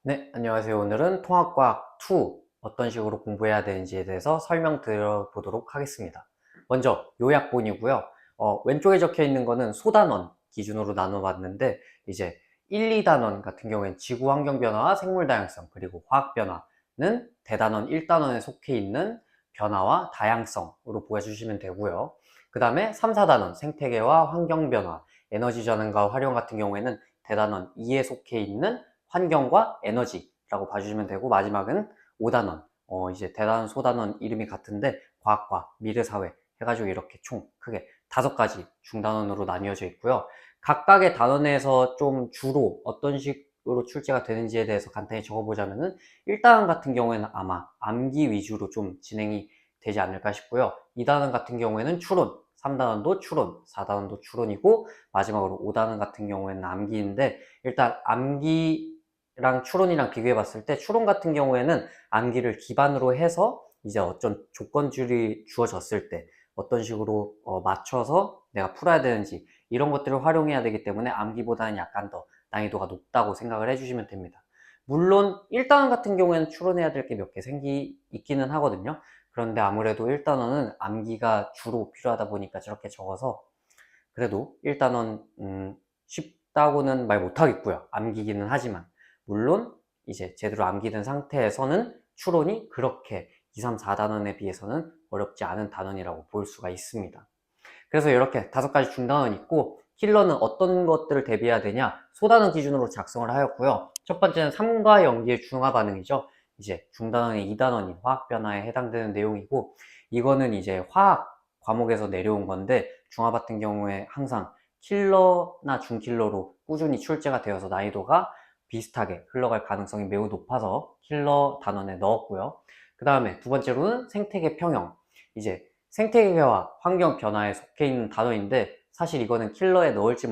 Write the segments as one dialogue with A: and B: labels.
A: 네, 안녕하세요. 오늘은 통합과학 2 어떤 식으로 공부해야 되는지에 대해서 설명드려 보도록 하겠습니다. 먼저 요약본이고요. 왼쪽에 적혀 있는 거는 소단원 기준으로 나눠봤는데 이제 1, 2단원 같은 경우에는 지구 환경 변화와 생물 다양성 그리고 화학 변화는 대단원 1단원에 속해 있는 변화와 다양성으로 보여주시면 되고요. 그 다음에 3, 4단원 생태계와 환경 변화, 에너지 전환과 활용 같은 경우에는 대단원 2에 속해 있는 환경과 에너지라고 봐주시면 되고, 마지막은 5단원 이제 대단원 소단원 이름이 같은데 과학과 미래사회 해가지고 이렇게 총 크게 5가지 중단원으로 나뉘어져 있고요. 각각의 단원에서 좀 주로 어떤 식으로 출제가 되는지에 대해서 간단히 적어보자면은 1단원 같은 경우에는 아마 암기 위주로 좀 진행이 되지 않을까 싶고요. 2단원 같은 경우에는 추론, 3단원도 추론, 4단원도 추론이고, 마지막으로 5단원 같은 경우에는 암기인데, 일단 암기랑 추론이랑 비교해 봤을 때 추론 같은 경우에는 암기를 기반으로 해서 이제 어떤 조건줄이 주어졌을 때 어떤 식으로 맞춰서 내가 풀어야 되는지 이런 것들을 활용해야 되기 때문에 암기보다는 약간 더 난이도가 높다고 생각을 해주시면 됩니다. 물론 1단원 같은 경우에는 추론해야 될 게 몇 개 있기는 하거든요. 그런데 아무래도 1단원은 암기가 주로 필요하다 보니까 저렇게 적어서, 그래도 1단원 쉽다고는 말 못하겠고요. 암기기는 하지만 물론 이제 제대로 암기된 상태에서는 추론이 그렇게 2, 3, 4단원에 비해서는 어렵지 않은 단원이라고 볼 수가 있습니다. 그래서 이렇게 5가지 중단원이 있고, 킬러는 어떤 것들을 대비해야 되냐, 소단원 기준으로 작성을 하였고요. 첫 번째는 3과 연기의 중화 반응이죠. 이제 중단원의 2단원이 화학 변화에 해당되는 내용이고, 이거는 이제 화학 과목에서 내려온 건데 중화 같은 경우에 항상 킬러나 중킬러로 꾸준히 출제가 되어서 난이도가 비슷하게 흘러갈 가능성이 매우 높아서 킬러 단원에 넣었고요. 그 다음에 두 번째로는 생태계 평형. 이제 생태계와 환경 변화에 속해 있는 단어인데, 사실 이거는 킬러에 넣을지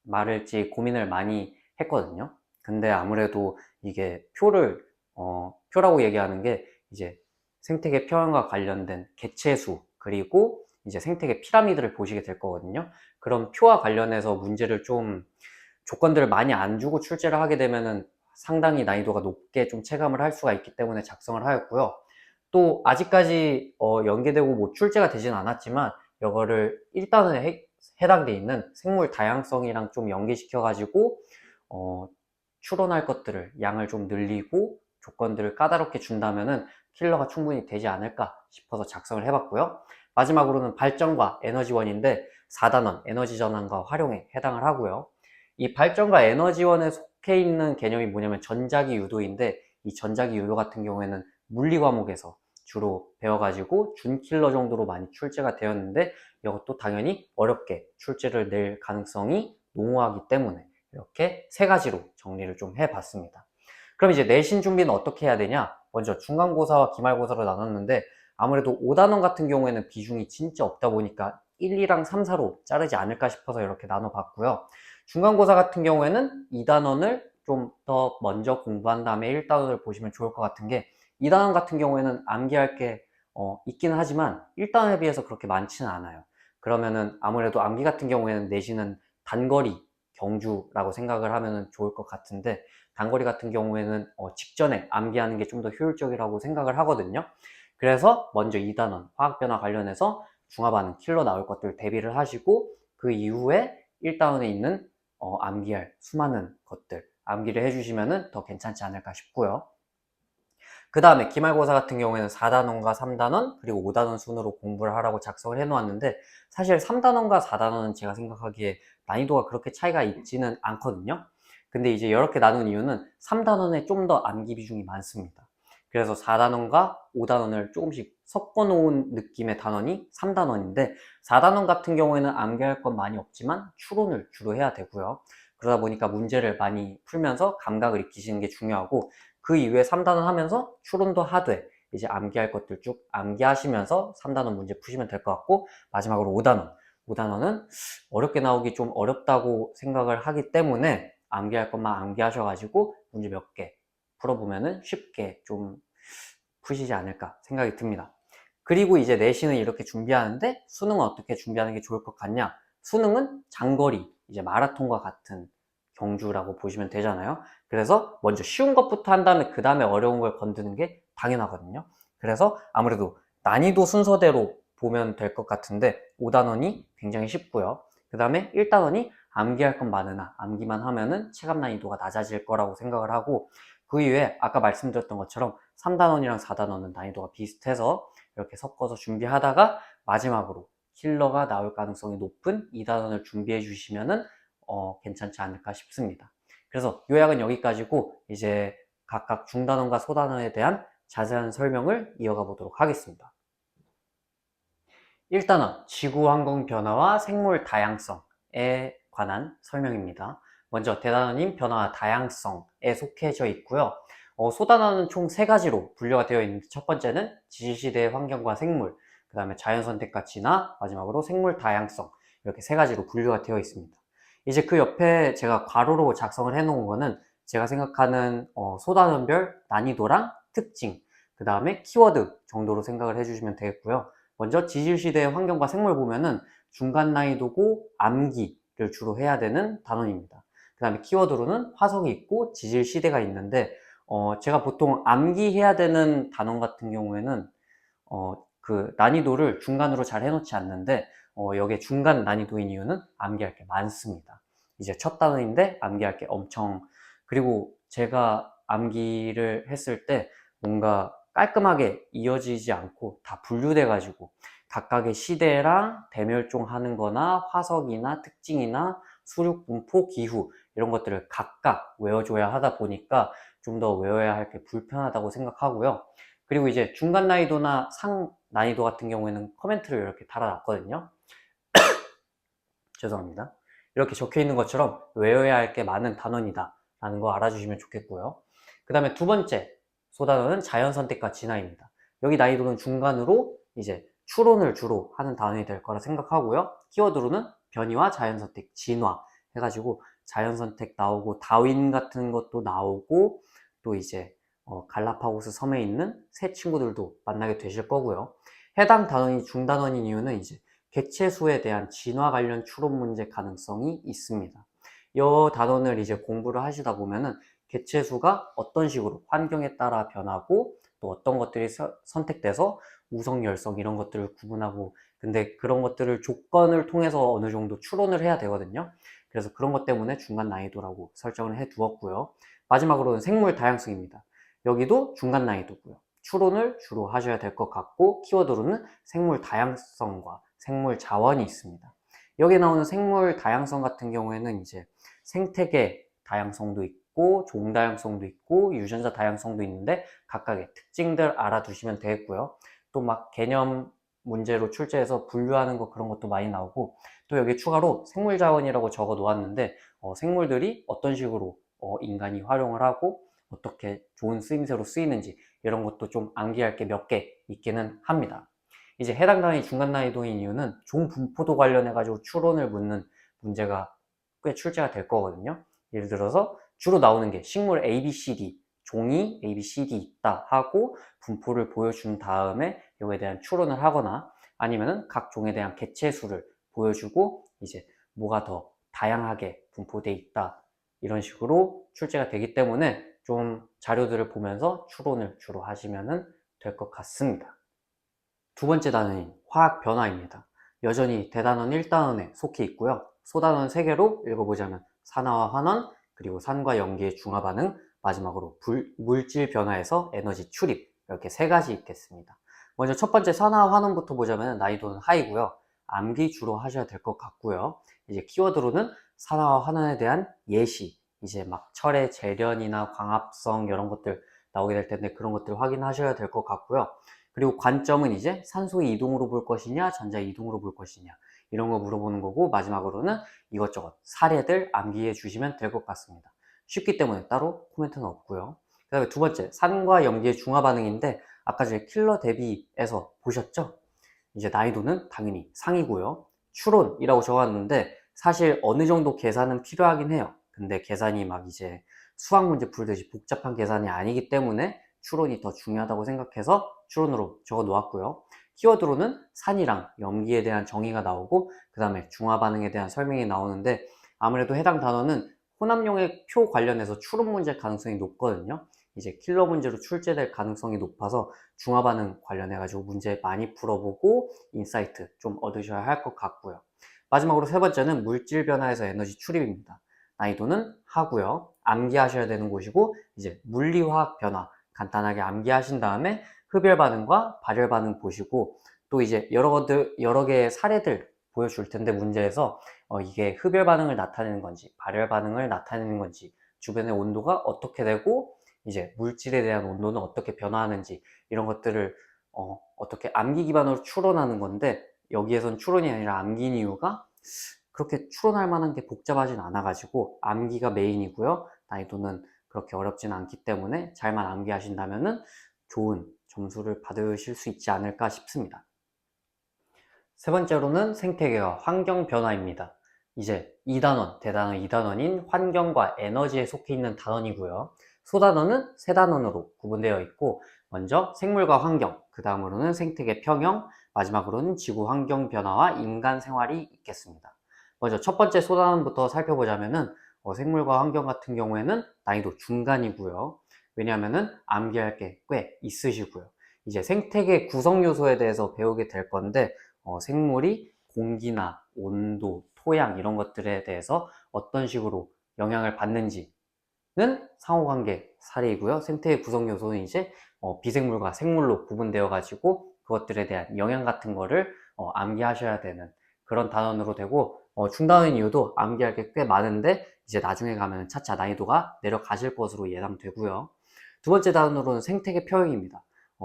A: 말을지 고민을 많이 했거든요. 근데 아무래도 이게 표라고 얘기하는 게 이제 생태계 평형과 관련된 개체수 그리고 이제 생태계 피라미드를 보시게 될 거거든요. 그럼 표와 관련해서 문제를 좀 조건들을 많이 안 주고 출제를 하게 되면은 상당히 난이도가 높게 좀 체감을 할 수가 있기 때문에 작성을 하였고요. 또 아직까지 연계되고 뭐 출제가 되진 않았지만 이거를 일단은 해당돼 있는 생물 다양성이랑 좀 연계시켜 가지고 추론할 것들을 양을 좀 늘리고 조건들을 까다롭게 준다면은 킬러가 충분히 되지 않을까 싶어서 작성을 해봤고요. 마지막으로는 발전과 에너지원인데 4단원 에너지 전환과 활용에 해당을 하고요. 이 발전과 에너지원에 속해 있는 개념이 뭐냐면 전자기 유도인데, 이 전자기 유도 같은 경우에는 물리 과목에서 주로 배워가지고 준킬러 정도로 많이 출제가 되었는데, 이것도 당연히 어렵게 출제를 낼 가능성이 농후하기 때문에 이렇게 3가지로 정리를 좀 해봤습니다. 그럼 이제 내신 준비는 어떻게 해야 되냐? 먼저 중간고사와 기말고사로 나눴는데, 아무래도 5단원 같은 경우에는 비중이 진짜 없다 보니까 1, 2랑 3, 4로 자르지 않을까 싶어서 이렇게 나눠봤고요. 중간고사 같은 경우에는 2단원을 좀 더 먼저 공부한 다음에 1단원을 보시면 좋을 것 같은 게, 2단원 같은 경우에는 암기할 게 있기는 하지만 1단원에 비해서 그렇게 많지는 않아요. 그러면은 아무래도 암기 같은 경우에는 내신은 단거리 경주라고 생각을 하면 좋을 것 같은데, 단거리 같은 경우에는 직전에 암기하는 게 좀 더 효율적이라고 생각을 하거든요. 그래서 먼저 2단원 화학변화 관련해서 중화반응 킬러 나올 것들 대비를 하시고, 그 이후에 1단원에 있는 암기할 수많은 것들 암기를 해주시면 더 괜찮지 않을까 싶고요. 그 다음에 기말고사 같은 경우에는 4단원과 3단원 그리고 5단원 순으로 공부를 하라고 작성을 해 놓았는데, 사실 3단원과 4단원은 제가 생각하기에 난이도가 그렇게 차이가 있지는 않거든요. 근데 이제 이렇게 나눈 이유는 3단원에 좀 더 암기 비중이 많습니다. 그래서 4단원과 5단원을 조금씩 섞어 놓은 느낌의 단원이 3단원인데, 4단원 같은 경우에는 암기할 건 많이 없지만 추론을 주로 해야 되고요. 그러다 보니까 문제를 많이 풀면서 감각을 익히시는 게 중요하고, 그 이후에 3단원 하면서 추론도 하되 이제 암기할 것들 쭉 암기하시면서 3단원 문제 푸시면 될 것 같고, 마지막으로 5단원. 5단원은 어렵게 나오기 좀 어렵다고 생각을 하기 때문에 암기할 것만 암기하셔가지고 문제 몇 개 풀어보면은 쉽게 좀 푸시지 않을까 생각이 듭니다. 그리고 이제 내신을 이렇게 준비하는데 수능은 어떻게 준비하는 게 좋을 것 같냐? 수능은 장거리, 이제 마라톤과 같은 경주라고 보시면 되잖아요. 그래서 먼저 쉬운 것부터 한 다음에 그 다음에 어려운 걸 건드는 게 당연하거든요. 그래서 아무래도 난이도 순서대로 보면 될 것 같은데 5단원이 굉장히 쉽고요. 그 다음에 1단원이 암기할 건 많으나 암기만 하면은 체감 난이도가 낮아질 거라고 생각을 하고, 그 이후에 아까 말씀드렸던 것처럼 3단원이랑 4단원은 난이도가 비슷해서 이렇게 섞어서 준비하다가 마지막으로 킬러가 나올 가능성이 높은 2단원을 준비해 주시면은 괜찮지 않을까 싶습니다. 그래서 요약은 여기까지고 이제 각각 중단원과 소단원에 대한 자세한 설명을 이어가 보도록 하겠습니다. 1단원, 지구 환경 변화와 생물 다양성에 관한 설명입니다. 먼저 대단원인 변화와 다양성에 속해져 있고요. 소단원은 총 3가지로 분류가 되어 있는데, 첫 번째는 지질시대의 환경과 생물, 그 다음에 자연선택과 진화, 마지막으로 생물 다양성, 이렇게 3가지로 분류가 되어 있습니다. 이제 그 옆에 제가 괄호로 작성을 해 놓은 거는 제가 생각하는 소단원별 난이도랑 특징, 그 다음에 키워드 정도로 생각을 해주시면 되겠고요. 먼저 지질시대의 환경과 생물 보면은 중간 난이도고 암기를 주로 해야 되는 단원입니다. 그 다음에 키워드로는 화석이 있고 지질시대가 있는데, 제가 보통 암기해야 되는 단원 같은 경우에는 그 난이도를 중간으로 잘 해놓지 않는데, 여기에 중간 난이도인 이유는 암기할 게 많습니다. 이제 첫 단원인데 암기할 게 엄청, 그리고 제가 암기를 했을 때 뭔가 깔끔하게 이어지지 않고 다 분류돼 가지고 각각의 시대랑 대멸종하는 거나 화석이나 특징이나 수륙 분포 기후 이런 것들을 각각 외워줘야 하다 보니까 좀 더 외워야 할 게 불편하다고 생각하고요. 그리고 이제 중간 난이도나 상 난이도 같은 경우에는 코멘트를 이렇게 달아놨거든요. 죄송합니다. 이렇게 적혀 있는 것처럼 외워야 할 게 많은 단원이다 라는 거 알아주시면 좋겠고요. 그 다음에 두 번째 소단원은 자연선택과 진화입니다. 여기 난이도는 중간으로 이제 추론을 주로 하는 단원이 될 거라 생각하고요. 키워드로는 변이와 자연선택, 진화 해가지고 자연선택 나오고 다윈 같은 것도 나오고, 또 이제 갈라파고스 섬에 있는 새 친구들도 만나게 되실 거고요. 해당 단원이 중단원인 이유는 이제 개체수에 대한 진화 관련 추론 문제 가능성이 있습니다. 이 단원을 이제 공부를 하시다 보면은 개체수가 어떤 식으로 환경에 따라 변하고 또 어떤 것들이 선택돼서 우성, 열성 이런 것들을 구분하고, 근데 그런 것들을 조건을 통해서 어느 정도 추론을 해야 되거든요. 그래서 그런 것 때문에 중간 난이도라고 설정을 해 두었고요. 마지막으로는 생물 다양성입니다. 여기도 중간 난이도고요. 추론을 주로 하셔야 될 것 같고, 키워드로는 생물 다양성과 생물 자원이 있습니다. 여기 나오는 생물 다양성 같은 경우에는 이제 생태계 다양성도 있고 종 다양성도 있고 유전자 다양성도 있는데 각각의 특징들 알아두시면 되겠고요. 또 막 개념 문제로 출제해서 분류하는 거 그런 것도 많이 나오고, 또 여기 추가로 생물 자원이라고 적어 놓았는데 생물들이 어떤 식으로 인간이 활용을 하고 어떻게 좋은 쓰임새로 쓰이는지 이런 것도 좀 암기할 게 몇 개 있기는 합니다. 이제 해당 단위 중간 난이도인 이유는 종 분포도 관련해 가지고 추론을 묻는 문제가 꽤 출제가 될 거거든요. 예를 들어서 주로 나오는 게 식물 ABCD, 종이 ABCD 있다 하고 분포를 보여준 다음에 이거에 대한 추론을 하거나, 아니면은 각 종에 대한 개체수를 보여주고 이제 뭐가 더 다양하게 분포돼 있다 이런 식으로 출제가 되기 때문에 좀 자료들을 보면서 추론을 주로 하시면 될 것 같습니다. 두 번째 단원인 화학 변화입니다. 여전히 대단원 1단원에 속해 있고요. 소단원 3개로 읽어보자면 산화와 환원, 그리고 산과 염기의 중화 반응, 마지막으로 물질 변화에서 에너지 출입, 이렇게 3가지 있겠습니다. 먼저 첫 번째 산화와 환원부터 보자면 난이도는 하이고요. 암기 주로 하셔야 될 것 같고요. 이제 키워드로는 산화와 환원에 대한 예시, 이제 막 철의 재련이나 광합성 이런 것들 나오게 될 텐데 그런 것들 확인하셔야 될 것 같고요. 그리고 관점은 이제 산소의 이동으로 볼 것이냐 전자의 이동으로 볼 것이냐 이런 거 물어보는 거고, 마지막으로는 이것저것 사례들 암기해 주시면 될 것 같습니다. 쉽기 때문에 따로 코멘트는 없고요. 그 다음에 두 번째 산과 염기의 중화 반응인데, 아까 전에 킬러 대비에서 보셨죠? 이제 난이도는 당연히 상이고요. 추론이라고 적었는데 사실 어느 정도 계산은 필요하긴 해요. 근데 계산이 막 이제 수학 문제 풀듯이 복잡한 계산이 아니기 때문에 추론이 더 중요하다고 생각해서 추론으로 적어 놓았고요. 키워드로는 산이랑 염기에 대한 정의가 나오고 그 다음에 중화 반응에 대한 설명이 나오는데, 아무래도 해당 단어는 혼합용액 표 관련해서 추론 문제 가능성이 높거든요. 이제 킬러 문제로 출제될 가능성이 높아서 중화 반응 관련해 가지고 문제 많이 풀어보고 인사이트 좀 얻으셔야 할 것 같고요. 마지막으로 세 번째는 물질 변화에서 에너지 출입입니다. 난이도는 하고요. 암기하셔야 되는 곳이고, 이제 물리화학 변화 간단하게 암기하신 다음에 흡열 반응과 발열 반응 보시고, 또 이제 여러 개의 사례들 보여줄 텐데, 문제에서 이게 흡열 반응을 나타내는 건지 발열 반응을 나타내는 건지, 주변의 온도가 어떻게 되고 이제 물질에 대한 온도는 어떻게 변화하는지, 이런 것들을 어떻게 암기 기반으로 추론하는 건데, 여기에선 추론이 아니라 암기인 이유가 그렇게 추론할 만한 게 복잡하진 않아 가지고 암기가 메인이고요. 난이도는 그렇게 어렵진 않기 때문에 잘만 암기하신다면은 좋은 점수를 받으실 수 있지 않을까 싶습니다. 세 번째로는 생태계와 환경 변화입니다. 이제 2단원, 대단원 2단원인 환경과 에너지에 속해 있는 단원이고요. 소단원은 세 단원으로 구분되어 있고, 먼저 생물과 환경, 그 다음으로는 생태계 평형, 마지막으로는 지구 환경 변화와 인간 생활이 있겠습니다. 먼저 첫 번째 소단원부터 살펴보자면은 생물과 환경 같은 경우에는 난이도 중간이고요. 왜냐하면은 암기할 게 꽤 있으시고요. 이제 생태계 구성 요소에 대해서 배우게 될 건데, 생물이 공기나 온도, 토양 이런 것들에 대해서 어떤 식으로 영향을 받는지는 상호관계 사례이고요. 생태의 구성 요소는 이제 비생물과 생물로 구분되어 가지고 그것들에 대한 영향 같은 거를 암기하셔야 되는 그런 단원으로 되고, 중단원 이유도 암기할 게 꽤 많은데 이제 나중에 가면 차차 난이도가 내려가실 것으로 예상되고요. 두 번째 단원으로는 생태계 표현입니다.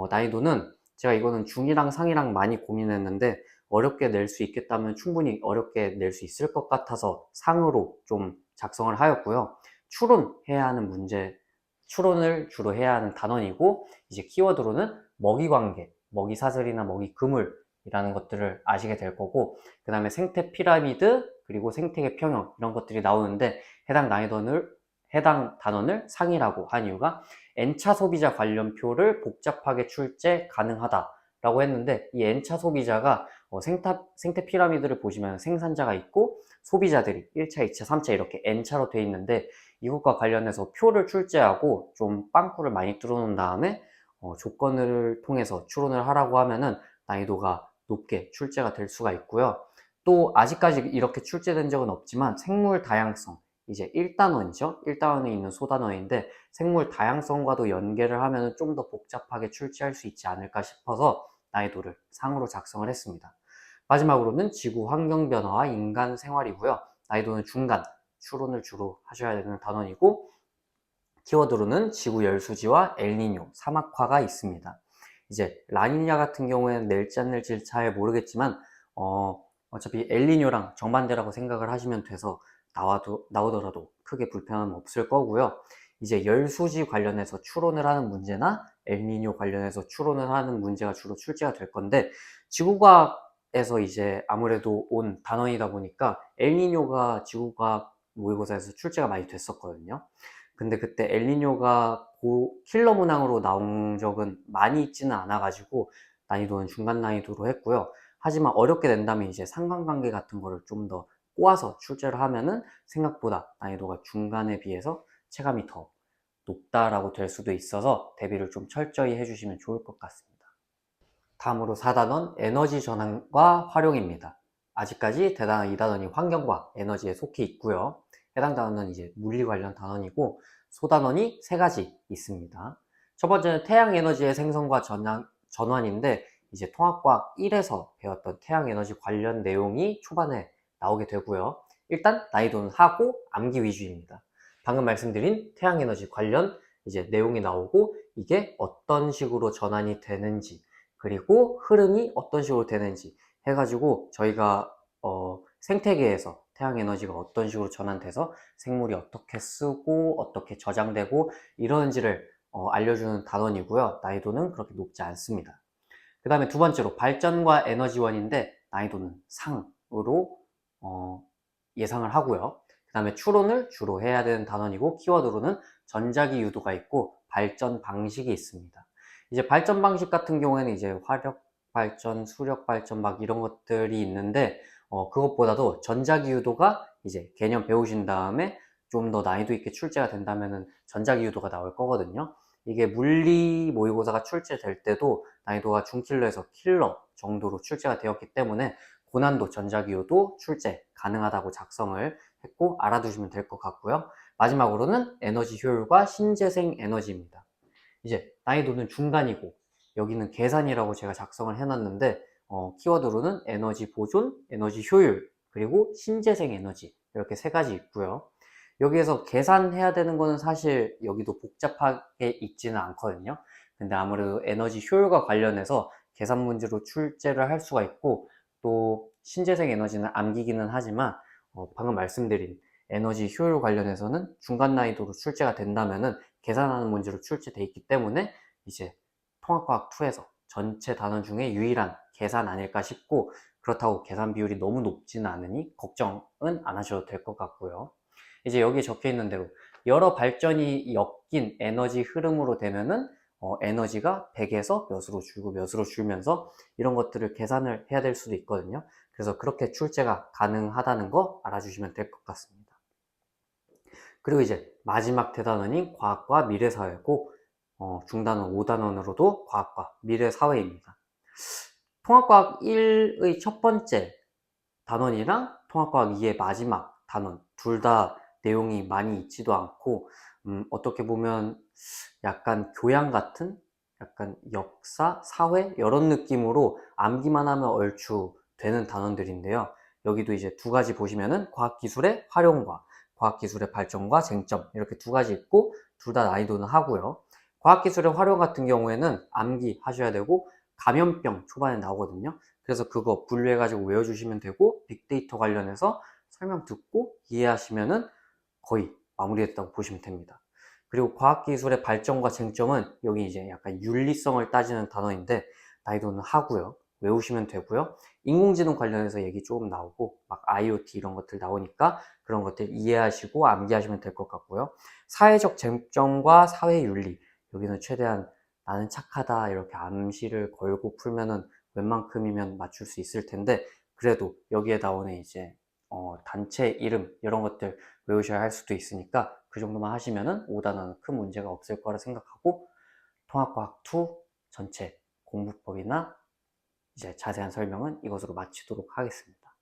A: 난이도는 제가 이거는 중이랑 상이랑 많이 고민했는데, 어렵게 낼 수 있겠다면 충분히 어렵게 낼 수 있을 것 같아서 상으로 좀 작성을 하였고요. 추론해야 하는 문제, 추론을 주로 해야 하는 단원이고, 이제 키워드로는 먹이 관계, 먹이 사슬이나 먹이 그물이라는 것들을 아시게 될 거고, 그 다음에 생태 피라미드, 그리고 생태계 평형, 이런 것들이 나오는데, 해당 단원을 상이라고 한 이유가 N차 소비자 관련표를 복잡하게 출제 가능하다라고 했는데, 이 N차 소비자가 생태 피라미드를 보시면 생산자가 있고 소비자들이 1차, 2차, 3차 이렇게 N차로 돼 있는데, 이것과 관련해서 표를 출제하고 좀 빵꾸를 많이 뚫어 놓은 다음에 조건을 통해서 추론을 하라고 하면은 난이도가 높게 출제가 될 수가 있고요. 또 아직까지 이렇게 출제된 적은 없지만 생물 다양성, 이제 1단원이죠. 1단원에 있는 소단원인데 생물 다양성과도 연계를 하면 좀 더 복잡하게 출제할 수 있지 않을까 싶어서 난이도를 상으로 작성을 했습니다. 마지막으로는 지구 환경 변화와 인간 생활이고요. 난이도는 중간, 추론을 주로 하셔야 되는 단원이고, 키워드로는 지구 열수지와 엘니뇨, 사막화가 있습니다. 이제 라니냐 같은 경우에는 낼지 안 낼지 잘 모르겠지만 어차피 엘니뇨랑 정반대라고 생각을 하시면 돼서 나오더라도 크게 불편함은 없을 거고요. 이제 열수지 관련해서 추론을 하는 문제나 엘니뇨 관련해서 추론을 하는 문제가 주로 출제가 될 건데, 지구과학에서 이제 아무래도 온 단원이다 보니까 엘니뇨가 지구과학 모의고사에서 출제가 많이 됐었거든요. 근데 그때 엘니뇨가 킬러 문항으로 나온 적은 많이 있지는 않아 가지고 난이도는 중간 난이도로 했고요. 하지만 어렵게 낸다면 이제 상관관계 같은 거를 좀 더 꼬아서 출제를 하면은 생각보다 난이도가 중간에 비해서 체감이 더 높다라고 될 수도 있어서 대비를 좀 철저히 해주시면 좋을 것 같습니다. 다음으로 4단원 에너지 전환과 활용입니다. 아직까지 대단한 2단원이 환경과 에너지에 속해 있고요. 해당 단원은 이제 물리 관련 단원이고, 소단원이 세 가지 있습니다. 첫 번째는 태양 에너지의 생성과 전환인데, 이제 통합과학 1에서 배웠던 태양 에너지 관련 내용이 초반에 나오게 되고요. 일단 난이도는 하고 암기 위주입니다. 방금 말씀드린 태양 에너지 관련 이제 내용이 나오고, 이게 어떤 식으로 전환이 되는지, 그리고 흐름이 어떤 식으로 되는지 해가지고 저희가 생태계에서 태양에너지가 어떤 식으로 전환돼서 생물이 어떻게 쓰고 어떻게 저장되고 이러는지를 알려주는 단원이고요. 난이도는 그렇게 높지 않습니다. 그 다음에 두 번째로 발전과 에너지원인데 난이도는 상으로 예상을 하고요. 그 다음에 추론을 주로 해야 되는 단원이고, 키워드로는 전자기 유도가 있고 발전 방식이 있습니다. 이제 발전 방식 같은 경우에는 이제 화력 발전, 수력 발전 막 이런 것들이 있는데, 그것보다도 전자기 유도가 이제 개념 배우신 다음에 좀 더 난이도 있게 출제가 된다면은 전자기유도가 나올 거거든요. 이게 물리 모의고사가 출제될 때도 난이도가 중킬러에서 킬러 정도로 출제가 되었기 때문에 고난도 전자기호도 출제 가능하다고 작성을 했고 알아두시면 될 것 같고요. 마지막으로는 에너지 효율과 신재생 에너지입니다. 이제 난이도는 중간이고 여기는 계산이라고 제가 작성을 해놨는데 키워드로는 에너지 보존, 에너지 효율, 그리고 신재생 에너지 이렇게 세 가지 있고요. 여기에서 계산해야 되는 거는 사실 여기도 복잡하게 있지는 않거든요. 근데 아무래도 에너지 효율과 관련해서 계산 문제로 출제를 할 수가 있고 또 신재생 에너지는 암기기는 하지만 방금 말씀드린 에너지 효율 관련해서는 중간 난이도로 출제가 된다면은 계산하는 문제로 출제돼 있기 때문에 이제 통합과학 2에서 전체 단원 중에 유일한 계산 아닐까 싶고 그렇다고 계산 비율이 너무 높지는 않으니 걱정은 안 하셔도 될 것 같고요. 이제 여기 적혀 있는 대로 여러 발전이 엮인 에너지 흐름으로 되면은 에너지가 100에서 몇으로 줄고 몇으로 줄면서 이런 것들을 계산을 해야 될 수도 있거든요. 그래서 그렇게 출제가 가능하다는 거 알아주시면 될 것 같습니다. 그리고 이제 마지막 대단원인 과학과 미래사회고 중단원 5단원으로도 과학과 미래사회입니다. 통합과학 1의 첫 번째 단원이랑 통합과학 2의 마지막 단원 둘 다 내용이 많이 있지도 않고 어떻게 보면 약간 교양 같은 약간 역사, 사회 이런 느낌으로 암기만 하면 얼추 되는 단원들인데요. 여기도 이제 두 가지 보시면은 과학기술의 활용과 과학기술의 발전과 쟁점 이렇게 두 가지 있고 둘 다 난이도는 하고요. 과학기술의 활용 같은 경우에는 암기 하셔야 되고 감염병 초반에 나오거든요. 그래서 그거 분류해가지고 외워주시면 되고 빅데이터 관련해서 설명 듣고 이해하시면은 거의 마무리됐다고 보시면 됩니다. 그리고 과학기술의 발전과 쟁점은 여기 이제 약간 윤리성을 따지는 단어인데 난이도는 하고요. 외우시면 되고요. 인공지능 관련해서 얘기 조금 나오고 막 IoT 이런 것들 나오니까 그런 것들 이해하시고 암기하시면 될 것 같고요. 사회적 쟁점과 사회윤리 여기는 최대한 나는 착하다 이렇게 암시를 걸고 풀면은 웬만큼이면 맞출 수 있을 텐데 그래도 여기에 나오는 이제 단체 이름 이런 것들 외우셔야 할 수도 있으니까 그 정도만 하시면은 5단원은 큰 문제가 없을 거라 생각하고 통합과학 2 전체 공부법이나 이제 자세한 설명은 이것으로 마치도록 하겠습니다.